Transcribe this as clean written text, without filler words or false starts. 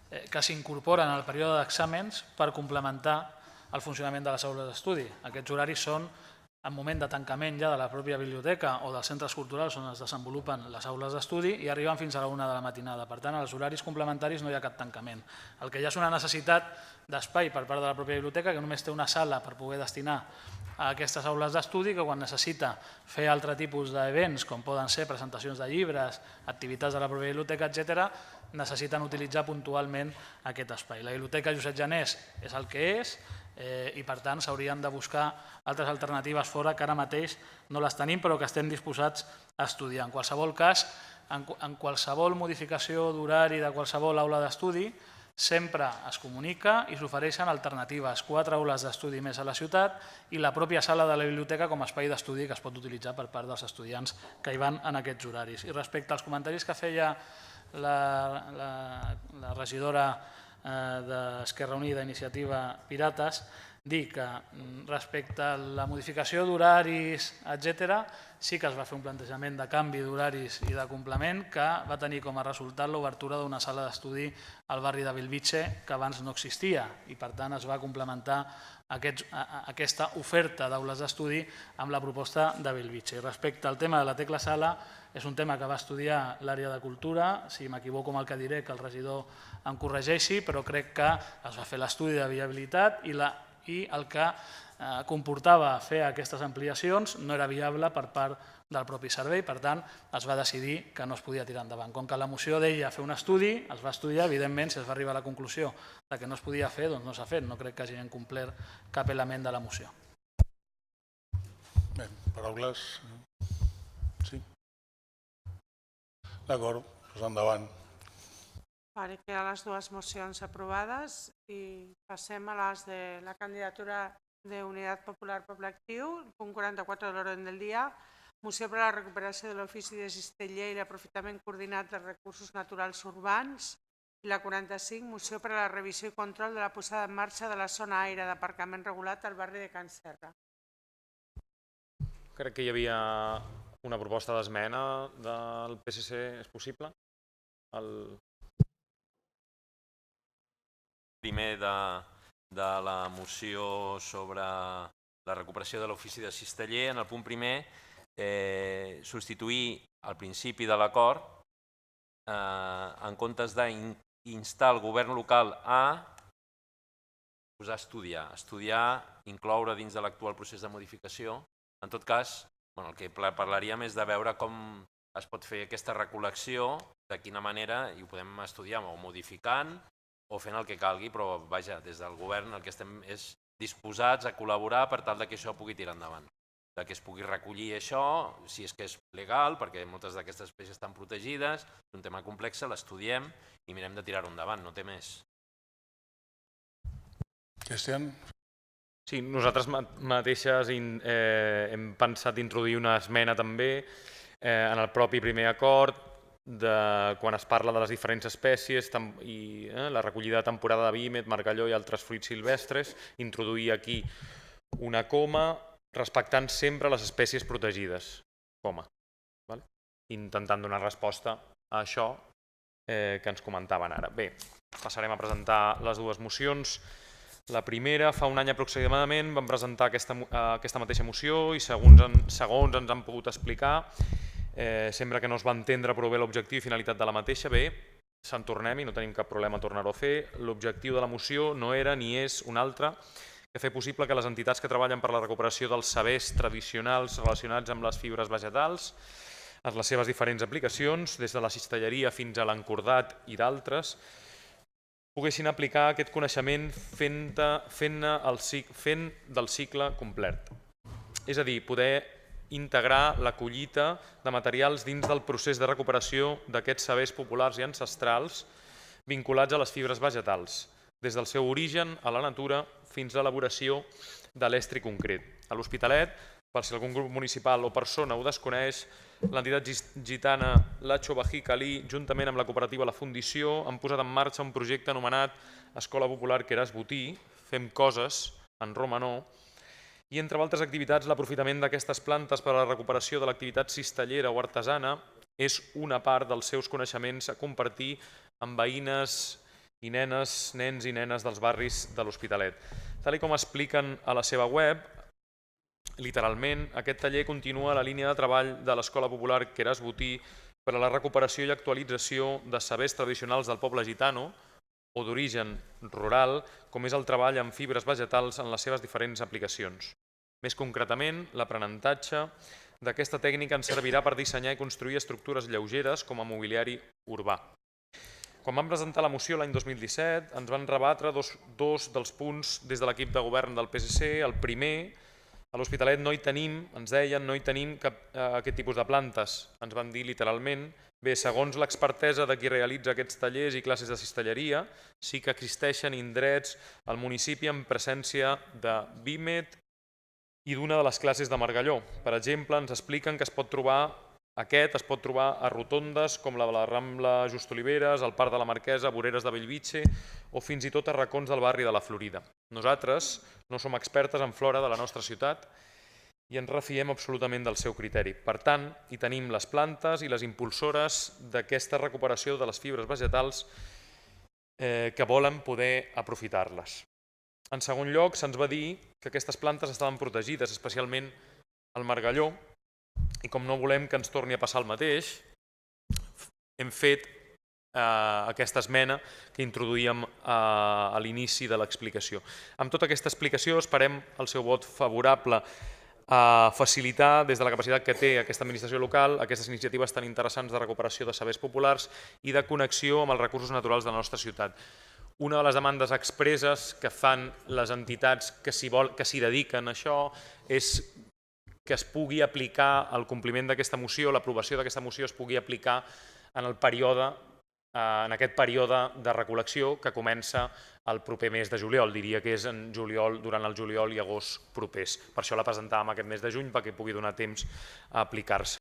que s'incorporen al període d'exàmens per complementar el funcionament de les aules d'estudi. Aquests horaris són en moment de tancament ja de la pròpia biblioteca o dels centres culturals on es desenvolupen les aules d'estudi i arriben fins a la 1 de la matinada. Per tant, als horaris complementaris no hi ha cap tancament. El que hi ha és una necessitat d'espai per part de la pròpia biblioteca, que només té una sala per poder destinar a aquestes aules d'estudi, que quan necessita fer altre tipus d'events, com poden ser presentacions de llibres, activitats de la pròpia biblioteca, etc., necessiten utilitzar puntualment aquest espai. La biblioteca Josep Janés és el que és, i per tant s'haurien de buscar altres alternatives fora que ara mateix no les tenim però que estem disposats a estudiar. En qualsevol cas, en qualsevol modificació d'horari de qualsevol aula d'estudi sempre es comunica i s'ofereixen alternatives, 4 aules d'estudi més a la ciutat i la pròpia sala de la biblioteca com a espai d'estudi que es pot utilitzar per part dels estudiants que hi van en aquests horaris. I respecte als comentaris que feia la regidora d'Esquerra Unida, Iniciativa Pirates, dir que respecte a la modificació d'horaris, etc., sí que es va fer un plantejament de canvi d'horaris i de complement que va tenir com a resultat l'obertura d'una sala d'estudi al barri de Bellvitge que abans no existia i per tant es va complementar aquesta oferta d'aules d'estudi amb la proposta de Bellvitge. I respecte al tema de la Tecla Sala, és un tema que va estudiar l'àrea de cultura, si m'equivoco amb el que diré que el regidor em corregeixi, però crec que es va fer l'estudi de viabilitat i el que comportava fer aquestes ampliacions no era viable per part del propi servei, per tant es va decidir que no es podia tirar endavant. Com que la moció deia fer un estudi, es va estudiar, evidentment si es va arribar a la conclusió que no es podia fer, doncs no s'ha fet, no crec que hagin complert cap element de la moció. Bé, paraules? Sí. D'acord, doncs endavant. Queden les dues mocions aprovades i passem a les de la candidatura de Unitat Popular Poble Actiu, punt 44 de l'ordre del dia, moció per a la recuperació de l'ofici de cisteller i l'aprofitament coordinat dels recursos naturals urbans, i la 45, moció per a la revisió i control de la posada en marxa de la zona aire d'aparcament regulat al barri de Can Serra. Crec que hi havia una proposta d'esmena del PSC, és possible? Primer de la moció sobre la recuperació de l'ofici de cisteller, en el punt primer, substituir al principi de l'acord, en comptes d'instar el govern local a posar estudiar, incloure dins de l'actual procés de modificació. En tot cas, el que parlaríem és de veure com es pot fer aquesta recol·lecció, de quina manera, i ho podem estudiar o modificant, o fent el que calgui, però vaja, des del govern el que estem és disposats a col·laborar per tal que això pugui tirar endavant, que es pugui recollir això, si és que és legal, perquè moltes d'aquestes espècies estan protegides, és un tema complex, l'estudiem i mirem de tirar-ho endavant, no té més. Cristian? Sí, nosaltres mateixes hem pensat introduir una esmena també en el propi primer acord, quan es parla de les diferents espècies i la recollida de temporada de vímet, margalló i altres fruits silvestres, introduir aquí una coma respectant sempre les espècies protegides, coma, intentant donar resposta a això que ens comentaven ara. Bé, passarem a presentar les dues mocions. La primera, fa un any aproximadament, vam presentar aquesta mateixa moció i segons ens han pogut explicar, sempre que no es va entendre prou bé l'objectiu i finalitat de la mateixa, bé, se'n tornem i no tenim cap problema a tornar-ho a fer. L'objectiu de la moció no era ni és un altre que fer possible que les entitats que treballen per la recuperació dels sabers tradicionals relacionats amb les fibres vegetals, en les seves diferents aplicacions, des de la cistelleria fins a l'encordat i d'altres, poguessin aplicar aquest coneixement fent del cicle complet. És a dir, poder integrar la collita de materials dins del procés de recuperació d'aquests sabers populars i ancestrals vinculats a les fibres vegetals, des del seu origen a la natura fins a l'elaboració de l'estri concret. A l'Hospitalet, per si algun grup municipal o persona ho desconeix, l'entitat gitana Lacho Bají Calí, juntament amb la cooperativa La Fundició, han posat en marxa un projecte anomenat Escola Popular Queràs Botí, Fem Coses, en romanó, i entre altres activitats l'aprofitament d'aquestes plantes per a la recuperació de l'activitat cistellera o artesana és una part dels seus coneixements a compartir amb veïnes i nenes, nens i nenes dels barris de l'Hospitalet. Tal com expliquen a la seva web, literalment, aquest taller continua la línia de treball de l'Escola Popular Queràs Botí per a la recuperació i actualització de sabers tradicionals del poble gitano o d'origen rural, com és el treball amb fibres vegetals en les seves diferents aplicacions. Més concretament, l'aprenentatge d'aquesta tècnica ens servirà per dissenyar i construir estructures lleugeres com a mobiliari urbà. Quan vam presentar la moció l'any 2017, ens van rebatre dos dels punts des de l'equip de govern del PSC. El primer, a l'Hospitalet no hi tenim, ens deien, no hi tenim aquest tipus de plantes. Ens van dir literalment, bé, segons l'expertesa de qui realitza aquests tallers i classes de cistelleria, sí que existeixen indrets al municipi en presència de vímet i d'una de les classes de margalló. Per exemple, ens expliquen que es pot trobar a rotondes com la de la Rambla Just Oliveres, al Parc de la Marquesa, voreres de Bellvitge o fins i tot a racons del barri de la Florida. Nosaltres no som expertes en flora de la nostra ciutat i ens refiem absolutament del seu criteri. Per tant, hi tenim les plantes i les impulsores d'aquesta recuperació de les fibres vegetals que volen poder aprofitar-les. En segon lloc, se'ns va dir que aquestes plantes estaven protegides, especialment el margalló, i com no volem que ens torni a passar el mateix, hem fet aquesta esmena que introduïem a l'inici de l'explicació. Amb tota aquesta explicació esperem el seu vot favorable a facilitar, des de la capacitat que té aquesta administració local, aquestes iniciatives tan interessants de recuperació de sabers populars i de connexió amb els recursos naturals de la nostra ciutat. Una de les demandes expresses que fan les entitats que s'hi dediquen a això és que es pugui aplicar el compliment d'aquesta moció, l'aprovació d'aquesta moció es pugui aplicar en aquest període de recol·lecció que comença el proper mes de juliol. Diria que és en juliol, durant el juliol i agost propers. Per això la presentàvem aquest mes de juny, perquè pugui donar temps a aplicar-se.